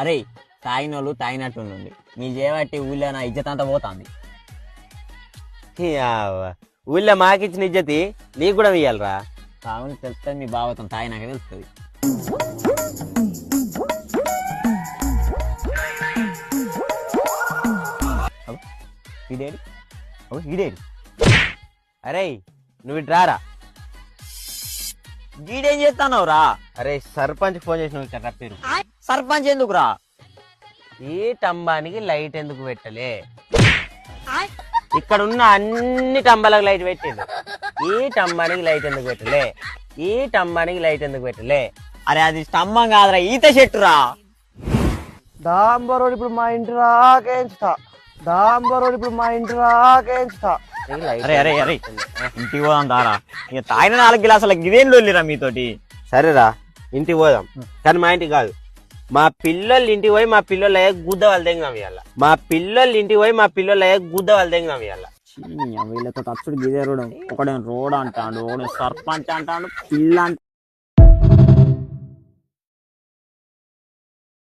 అరే తాగినోళ్ళు తాగినట్టుండి మీ చేయబట్టి ఊళ్ళో నా ఇజ్జత్ అంతా పోతుంది. ఊళ్ళో మాకిచ్చిన ఇజ్జతి నీకు కూడా ఇయ్యాలరా. తాగుని తెలుస్తుంది, మీ బావతం తాగినాక తెలుస్తుంది. ఇదేడి ఇదేడి. అరే నువ్వు ఇటు రారా. గీడేం చేస్తానవు రా? అరే సర్పంచ్ ఫోన్ చేసి నువ్వు ఇక్కడ రప్పిరు. సర్పంచ్ ఎందుకురా? ఈ టంబానికి లైట్ ఎందుకు పెట్టలే? ఇక్కడ ఉన్న అన్ని టంబాలకు లైట్ పెట్టిండు. ఈ టంబానికి లైట్ ఎందుకు పెట్టలే? ఈ టంబానికి లైట్ ఎందుకు పెట్టలే? అరే అది స్తంభం కాదురా, ఈత చెట్టురా. దాంబరోడు ఇప్పుడు మా ఇంటి రాకేంచుతా. దాంబరోడు ఇప్పుడు మా ఇంటి రాకేంచుతా. అరే అరే అరే ఇంటికి పోదాం దారా. ఇక తాగిన 4 గిలాసులకు ఇదేం లొల్లిరా మీతోటి? సరేరా ఇంటికి పోదాం, కానీ మా ఇంటికి కాదు. మా పిల్లలు ఇంటికి పోయి మా పిల్లల గుద్ద వాళ్ళు తెంగాం ఇవాళ. మా పిల్లలు ఇంటికి పోయి మా పిల్లల గుద్ద వాళ్ళు తెంగాం ఇవాళ. వీళ్ళతో తచ్చుడు గిదే రోడ్. ఒకడే రోడ్ అంటాడు, ఒకడే సర్పంచ్ అంటాడు, పిల్ల